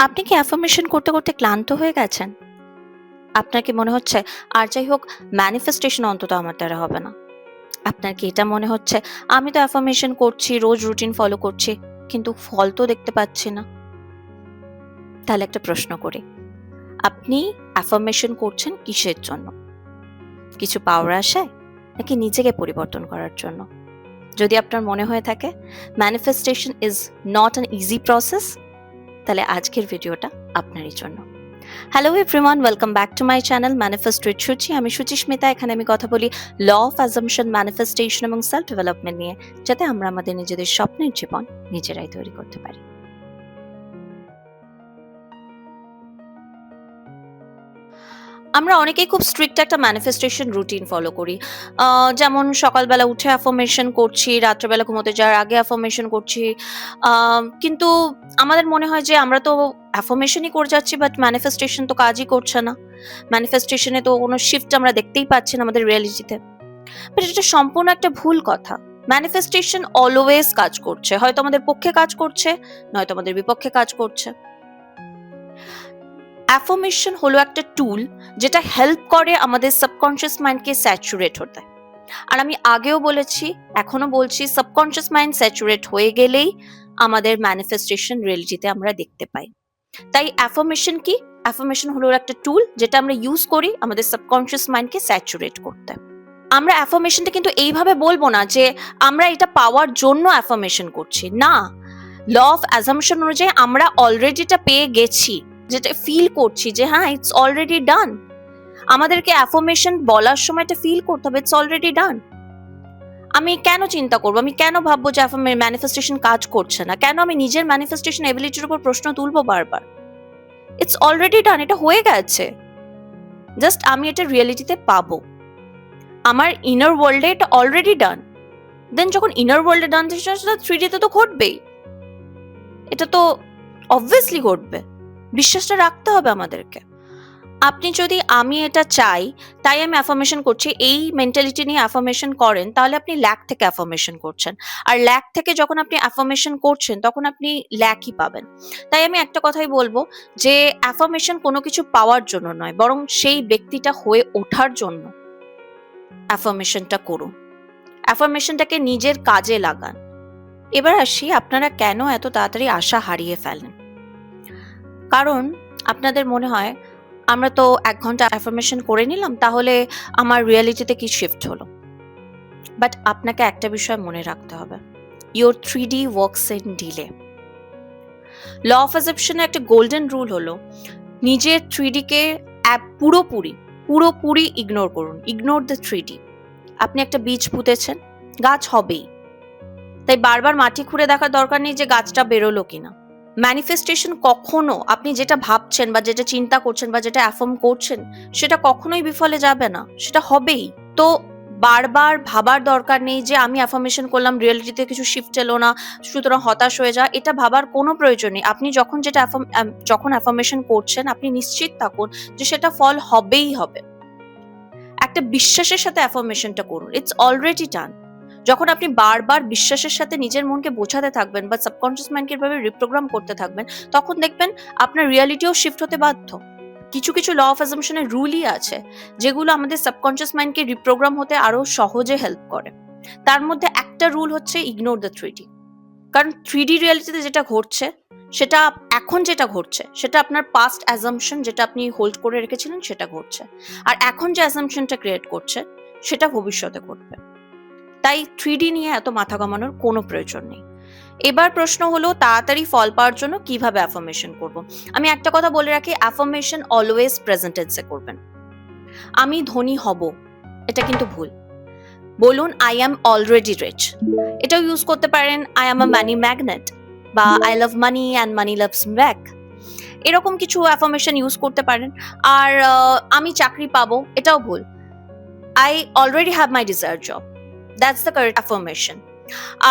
আপনি কি অ্যাফার্মেশন করতে, করতে ক্লান্ত হয়ে গেছেন? আপনার কি মনে হচ্ছে আর যাই হোক ম্যানিফেস্টেশন অন্তত আমার দ্বারা হবে না? আপনার কি এটা মনে হচ্ছে আমি তো অ্যাফার্মেশন করছি, রোজ রুটিন ফলো করছি, কিন্তু ফল তো দেখতে পাচ্ছি না? তাহলে একটা প্রশ্ন করি। আপনি অ্যাফার্মেশন করছেন কিসের জন্য? কিছু পাওয়ার আশায়? নাকি নিজেকে পরিবর্তন করার জন্য? যদি আপনার মনে হয়ে থাকে manifestation is not an easy process, তাহলে আজকের ভিডিওটা আপনারই জন্য। Hello everyone, welcome back to my channel manifest with Suchi. আমি সুচিস্মিতা। এখানে আমি কথা বলি ল অফ অ্যাজাম্পশন, ম্যানিফেস্টেশন এবং সেলফ ডেভেলপমেন্ট নিয়ে, যাতে আমরা আমাদের নিজেদের স্বপ্নের জীবন নিজেরাই তৈরি করতে পারি। আমরা অনেকেই খুব স্ট্রিক্ট একটা ম্যানিফেস্টেশন রুটিন ফলো করি। যেমন সকালবেলা উঠে অ্যাফার্মেশন করছি, রাত্রেবেলা ঘুমোতে যাওয়ার আগে অ্যাফার্মেশন করছি। কিন্তু আমাদের মনে হয় যে আমরা তো অ্যাফার্মেশনই করে যাচ্ছি, বাট ম্যানিফেস্টেশন তো কাজই করছে না। ম্যানিফেস্টেশনে তো কোনো শিফট আমরা দেখতেই পাচ্ছি না আমাদের রিয়ালিটিতে। বাট এটা সম্পূর্ণ একটা ভুল কথা। ম্যানিফেস্টেশন অলওয়েজ কাজ করছে, হয়তো আমাদের পক্ষে কাজ করছে, নয়তো আমাদের বিপক্ষে কাজ করছে। অ্যাফার্মেশন হলো একটা টুল যেটা হেল্প করে আমাদের সাবকনশিয়াস মাইন্ডকে স্যাচুরেট হতে। আর আমি আগেও বলেছি, এখনো বলছি, সাবকনশিয়াস মাইন্ড স্যাচুরেট হয়ে গেলেই আমাদের ম্যানিফেস্টেশন রিয়েলিটিতে আমরা দেখতে পাই। তাই অ্যাফার্মেশন কি? অ্যাফার্মেশন হলো একটা টুল যেটা আমরা ইউজ করি আমাদের সাবকনশিয়াস মাইন্ডকে স্যাচুরেট করতে। আমরা অ্যাফার্মেশনটা কিন্তু এইভাবে বলবো না যে আমরা এটা পাওয়ার জন্য অ্যাফার্মেশন করছি। না, ল অফ অ্যাজাম্পশন অনুযায়ী আমরা অলরেডি এটা পেয়ে গেছি, যেটা ফিল করছি যে হ্যাঁ ইটস অলরেডি ডান। আমাদেরকে অ্যাফার্মেশন বলার সময় এটা ফিল করতে হবে ইটস অলরেডি ডান। আমি কেন চিন্তা করবো, আমি কেন ভাববো যে ম্যানিফেস্টেশন কাজ করছে না? কেন আমি নিজের ম্যানিফেস্টেশন এবিলিটির উপর প্রশ্ন তুলবো বারবার? ইটস অলরেডি ডান, এটা হয়ে গেছে। জাস্ট আমি এটা রিয়েলিটিতে পাবো। আমার ইনার ওয়ার্ল্ডে এটা অলরেডি ডান। দেন যখন ইনার ওয়ার্ল্ডে ডান, সেটা 3D তে তো ঘটবেই। এটা তো অবভিয়াসলি ঘটবে। বিশ্বাসটা রাখতে হবে আমাদেরকে। আপনি যদি আমি এটা চাই তাই আমি অ্যাফার্মেশন করছি এই মেন্টালিটি নিয়ে অ্যাফার্মেশন করেন, তাহলে আপনি ল্যাক থেকে অ্যাফার্মেশন করছেন। আর ল্যাক থেকে যখন আপনি অ্যাফার্মেশন করছেন তখন আপনি ল্যাকই পাবেন। তাই আমি একটা কথাই বলবো যে অ্যাফার্মেশন কোনো কিছু পাওয়ার জন্য নয়, বরং সেই ব্যক্তিটা হয়ে ওঠার জন্য অ্যাফার্মেশনটা করুন। অ্যাফার্মেশনটাকে নিজের কাজে লাগান। এবার আসি, আপনারা কেন এত তাড়াতাড়ি আশা হারিয়ে ফেলেন? কারণ আপনাদের মনে হয় আমরা তো 1 ঘন্টা অ্যাফার্মেশন করে নিলাম, তাহলে আমার রিয়ালিটিতে কি শিফট হলো? বাট আপনাকে একটা বিষয় মনে রাখতে হবে, your 3D works in delay. Law of অ্যাজাম্পশনের একটা গোল্ডেন রুল হলো নিজের 3D কে পুরোপুরি ইগনোর করুন। Ignore the 3D। আপনি একটা বীজ পুঁতেছেন, গাছ হবেই। তাই বারবার মাটি খুঁড়ে দেখার দরকার নেই যে গাছটা বেরোলো কিনা। ম্যানিফেস্টেশন কখনো আপনি যেটা ভাবছেন বা যেটা চিন্তা করছেন বা যেটা অ্যাফার্ম করছেন সেটা কখনোই বিফলে যাবে না, সেটা হবেই। তো বারবার ভাবার দরকার নেই যে আমি অ্যাফার্মেশন করলাম, রিয়েলিটিতে কিছু শিফট এলো না, সুতরাং হতাশ হয়ে যা। এটা ভাবার কোনো প্রয়োজন নেই। আপনি যখন অ্যাফার্মেশন করছেন, আপনি নিশ্চিত থাকুন যে সেটা ফল হবেই হবে। একটা বিশ্বাসের সাথে অ্যাফার্মেশনটা করুন, ইটস অলরেডি ডান। যখন আপনি বারবার বিশ্বাসের সাথে নিজের মনকে বোঝাতে থাকবেন বা সাবকনশিয়াস মাইন্ডকে এভাবে রিপ্রোগ্রাম করতে থাকবেন, তখন দেখবেন আপনার রিয়ালিটিও শিফট হতে বাধ্য। কিছু কিছু ল অফ অ্যাজাম্পশনের রুলই আছে যেগুলো আমাদের সাবকনশিয়াস মাইন্ডকে রিপ্রোগ্রাম হতে আরো সহজে হেল্প করে। তার মধ্যে একটা রুল হচ্ছে ইগনোর দ্য 3D। কারণ 3D রিয়ালিটিতে যেটা ঘটছে, সেটা এখন যেটা ঘটছে সেটা আপনার পাস্ট অ্যাজাম্পশন, যেটা আপনি হোল্ড করে রেখেছিলেন, সেটা ঘটছে। আর এখন যে অ্যাজাম্পশনটা ক্রিয়েট করছে সেটা ভবিষ্যতে ঘটবে। তাই 3D নিয়ে এত মাথা ঘামানোর কোনো প্রয়োজন নেই। এবার প্রশ্ন হলো তাড়াতাড়ি ফল পাওয়ার জন্য কিভাবে অ্যাফার্মেশন করব। আমি একটা কথা বলে রাখি, অ্যাফার্মেশন অলওয়েজ প্রেজেন্ট টেন্সে করবেন। আমি ধনী হব, এটা কিন্তু ভুল। বলুন আই অ্যাম অলরেডি রিচ। এটাও ইউজ করতে পারেন I am a money magnet বা I love money and money loves back. এরকম কিছু অ্যাফার্মেশন ইউজ করতে পারেন। আর আমি চাকরি পাবো, এটাও ভুল। I already have my desire job, that's the correct affirmation.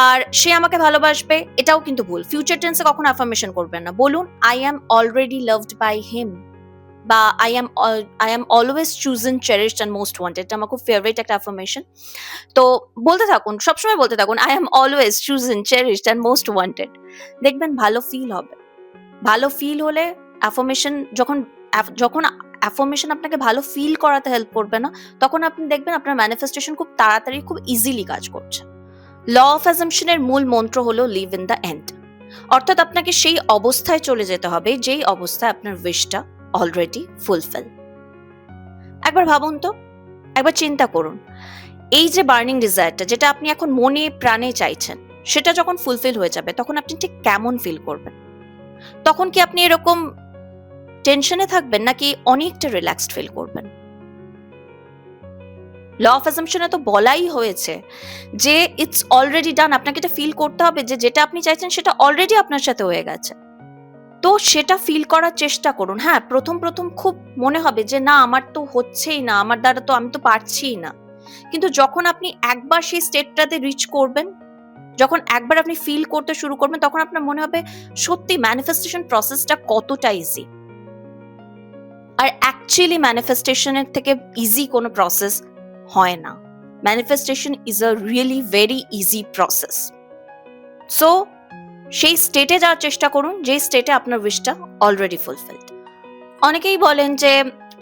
আর সে আমাকে ভালোবাসবে, এটাও কিন্তু ভুল। ফিউচার টেন্সে কখনো অ্যাফার্মেশন করবেন না। বলুন I am already loved by him বা I am always chosen, cherished and most wanted. এটা আমার খুব ফেভারিট একটা অ্যাফার্মেশন। তো বলতে থাকুন, সবসময় বলতে থাকুন I am always chosen, cherished and most wanted. দেখবেন ভালো ফিল হবে। ভালো ফিল হলে অ্যাফার্মেশন যখন অ্যাফার্মেশন আপনাকে ভালো ফিল করাতে হেল্প করবে না, তখন আপনি দেখবেন আপনার ম্যানিফেস্টেশন খুব তাড়াতাড়ি খুব ইজিলি কাজ করছে। ল অফ অ্যাজাম্পশনের মূল মন্ত্র হলো লিভ ইন দ্য এন্ড, অর্থাৎ আপনাকে সেই অবস্থায় চলে যেতে হবে যেই অবস্থায় আপনার উইশটা অলরেডি ফুলফিল। একবার ভাবুন তো, একবার চিন্তা করুন, এই যে বার্নিং ডিজায়ারটা যেটা আপনি এখন মনে প্রাণে চাইছেন, সেটা যখন ফুলফিল হয়ে যাবে তখন আপনি ঠিক কেমন ফিল করবেন? তখন কি আপনি এরকম টেনশনে থাকবেন নাকি অনেকটা রিল্যাক্সড ফিল করবেন? ল অফ অ্যাজাম্পশনে তো বলাই হয়েছে যে ইটস অলরেডি ডান। আপনাকে এটা ফিল করতে হবে যে যেটা আপনি চাইছেন সেটা অলরেডি আপনার সাথে হয়ে গেছে। তো সেটা ফিল করার চেষ্টা করুন। হ্যাঁ, প্রথম খুব মনে হবে যে না, আমার তো হচ্ছেই না, আমার দ্বারা তো আমি তো পারছিই না। কিন্তু যখন আপনি একবার সেই স্টেটটাতে রিচ করবেন, যখন একবার আপনি ফিল করতে শুরু করবেন, তখন আপনার মনে হবে সত্যি ম্যানিফেস্টেশন প্রসেসটা কতটা ইজি। আর অ্যাকচুয়ালি ম্যানিফেস্টেশনের থেকে ইজি কোনো প্রসেস হয় না। Manifestation is a really very easy process. So সেই স্টেটে যাওয়ার চেষ্টা করুন যে স্টেটে আপনার উইশটা অলরেডি ফুলফিলড। অনেকেই বলেন যে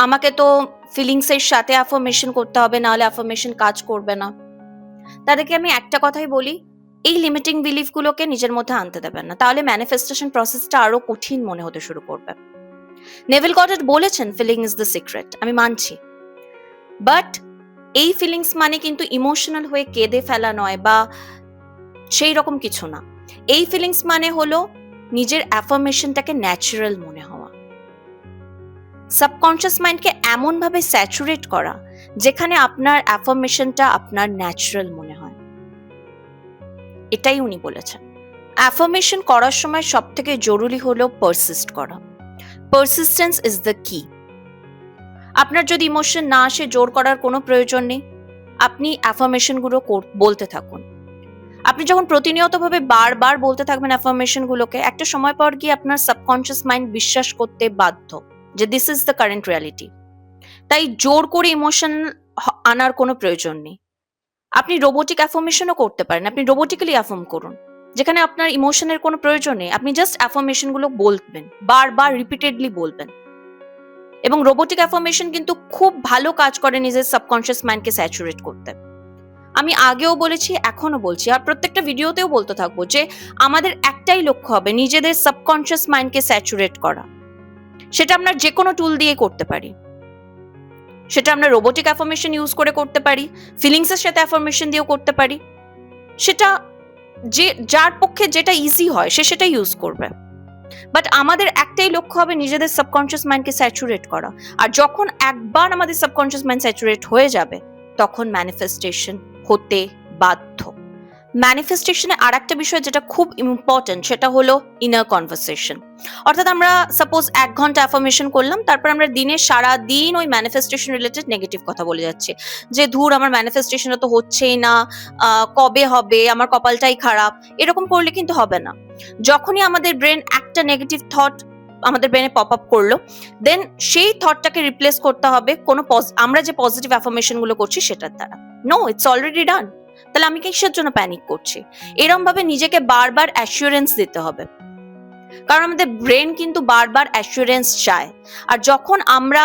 আমাকে তো ফিলিংসের সাথে অ্যাফার্মেশন করতে হবে, নাহলে অ্যাফার্মেশন কাজ করবে না। তাদেরকে আমি একটা কথাই বলি, এই লিমিটিং বিলিফগুলোকে নিজের মধ্যে আনতে দেবেন না, তাহলে ম্যানিফেস্টেশন প্রসেসটা আরো কঠিন মনে হতে শুরু করবে। নেভিল গডার্ড বলেছেন ফিলিং ইজ দ্য সিক্রেট, আমি মানছি, বাট এই ফিলিংস মানে কিন্তু ইমোশনাল হয়ে কেঁদে ফেলা নয় বা সেই রকম কিছু না। এই ফিলিংস মানে হলো নিজের অ্যাফার্মেশনটাকে ন্যাচারাল মনে হওয়া, সাবকনশিয়াস মাইন্ডকে এমন ভাবে স্যাচুরেট করা যেখানে আপনার অ্যাফার্মেশনটা আপনার ন্যাচারাল মনে হয়। এটাই উনি বলেছেন। অ্যাফার্মেশন করার সময় সব থেকে জরুরি হলো পারসিস্ট করা। পারসিস্টেন্স ইজ দ্য কি। আপনার যদি ইমোশন না আসে, জোর করার কোনো প্রয়োজন নেই, আপনি অ্যাফার্মেশনগুলো বলতে থাকুন। আপনি যখন প্রতিনিয়তভাবে বারবার বলতে থাকবেন অ্যাফার্মেশনগুলোকে, একটা সময় পর গিয়ে আপনার সাবকনশিয়াস মাইন্ড বিশ্বাস করতে বাধ্য যে this is the current reality. তাই জোর করে ইমোশন আনার কোনো প্রয়োজন নেই। আপনি রোবোটিক অ্যাফার্মেশনও করতে পারেন, আপনি রোবোটিক্যালি অ্যাফার্ম করুন, যেখানে আপনার ইমোশনের কোনো প্রয়োজন নেই। আপনি জাস্ট অ্যাফার্মেশনগুলো বলবেন, বারবার রিপিটেডলি বলবেন। এবং রোবোটিক অ্যাফার্মেশন কিন্তু খুব ভালো কাজ করে নিজের সাবকনশিয়াস মাইন্ডকে স্যাচুরেট করতে। আমি আগেও বলেছি, এখনো বলছি, আর প্রত্যেকটা ভিডিওতেও বলতে থাকবো যে আমাদের একটাই লক্ষ্য হবে নিজেদের সাবকনশিয়াস মাইন্ডকে স্যাচুরেট করা। সেটা আমরা যে কোনো টুল দিয়ে করতে পারি, সেটা আমরা রোবোটিক অ্যাফার্মেশন ইউজ করে করতে পারি, ফিলিংসের সাথে অ্যাফার্মেশন দিয়েও করতে পারি। সেটা যে যার পক্ষে যেটা ইজি হয় সে সেটা ইউজ করবে, বাট আমাদের একটাই লক্ষ্য হবে নিজেদের সাবকনশিয়াস মাইন্ডকে স্যাচুরেট করা। আর যখন একবার আমাদের সাবকনশিয়াস মাইন্ড স্যাচুরেট হয়ে যাবে, তখন ম্যানিফেস্টেশন হতে বাধ্য। ম্যানিফেস্টেশনে আর একটা বিষয় যেটা খুব ইম্পর্টেন্ট, সেটা হলো ইনার কনভারসেশন। অর্থাৎ আমরা সাপোজ 1 ঘন্টা অ্যাফার্মেশন করলাম, তারপর আমরা দিনে সারা দিন ওই ম্যানিফেস্টেশন রিলেটেড নেগেটিভ কথা বলে যাচ্ছি যে ধুর আমার ম্যানিফেস্টেশন তো হচ্ছেই না, কবে হবে, আমার কপালটাই খারাপ। এরকম করলে কিন্তু হবে না। যখনই আমাদের ব্রেন একটা নেগেটিভ থট আমাদের ব্রেনে পপ আপ করলো, দেন সেই থটটাকে রিপ্লেস করতে হবে কোনো আমরা যে পজিটিভ অ্যাফার্মেশন গুলো করছি সেটার দ্বারা। No, it's already done. তাহলে আমি কিসের জন্য প্যানিক করছি? এরকম ভাবে নিজেকে বারবার অ্যাসিওরেন্স দিতে হবে, কারণ আমাদের ব্রেন কিন্তু বারবার অ্যাসিওরেন্স চায়। আর যখন আমরা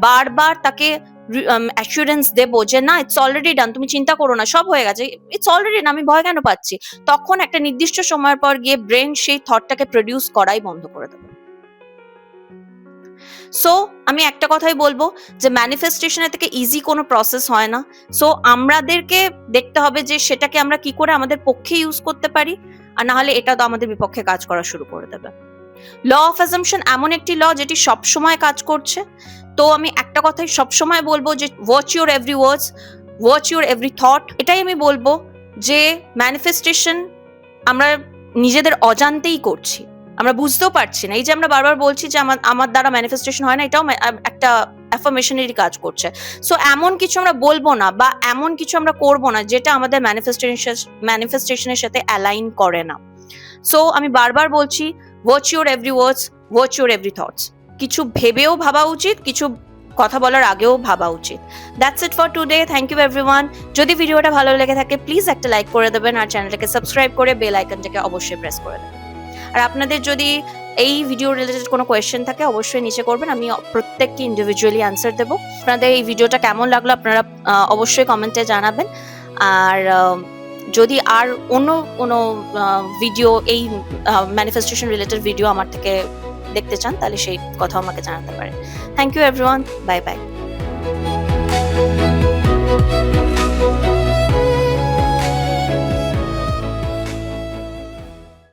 বারবার তাকে অ্যাসিওরেন্স দেবো যে না ইটস অলরেডি ডান, তুমি চিন্তা করো না, সব হয়ে গেছে, ইটস অলরেডি ডান, আমি ভয় কেন পাচ্ছি, তখন একটা নির্দিষ্ট সময়ের পর গিয়ে ব্রেন সেই থটটাকে প্রডিউস করাই বন্ধ করে দেবে। সো আমি একটা কথাই বলবো যে ম্যানিফেস্টেশনের থেকে ইজি কোনো প্রসেস হয় না। সো আমাদেরকে দেখতে হবে যে সেটাকে আমরা কি করে আমাদের পক্ষে ইউজ করতে পারি, আর না হলে এটা তো আমাদের বিপক্ষে কাজ করা শুরু করে দেবে। ল অফ অ্যাজাম্পশন এমন একটি ল যেটি সবসময় কাজ করছে। তো আমি একটা কথাই সবসময় বলবো যে watch your every words, watch your every thought. এটাই আমি বলবো যে ম্যানিফেস্টেশন আমরা নিজেদের অজান্তেই করছি, আমরা বুঝতেও পারছি না। এই যে আমরা বারবার বলছি যে আমার দ্বারা ম্যানিফেস্টেশন হয় না, এটাও একটা অ্যাফার্মেশনেরই কাজ করছে। সো এমন কিছু আমরা বলবো না বা এমন কিছু আমরা করবো না যেটা আমাদের ম্যানিফেস্টেশনের সাথে অ্যালাইন করে না। সো আমি বারবার বলছি, watch your every words, watch your every thoughts. কিছু ভেবেও ভাবা উচিত, কিছু কথা বলার আগেও ভাবা উচিত। That's it for today. Thank you everyone. যদি ভিডিওটা ভালো লেগে থাকে প্লিজ একটা লাইক করে দেবেন, আর চ্যানেলটাকে সাবস্ক্রাইব করে বেল আইকনটাকে অবশ্যই প্রেস করে দেবেন। আর আপনাদের যদি এই ভিডিও রিলেটেড কোনো কোয়েশ্চেন থাকে অবশ্যই নিচে করবেন, আমি প্রত্যেককে ইন্ডিভিজুয়ালি অ্যান্সার দেবো। আপনাদের এই ভিডিওটা কেমন লাগলো আপনারা অবশ্যই কমেন্টে জানাবেন। আর যদি আর অন্য কোনো ভিডিও এই ম্যানিফেস্টেশন রিলেটেড ভিডিও আমার থেকে দেখতে চান তাহলে সেই কথাও আমাকে জানাতে পারেন। Thank you everyone, bye by.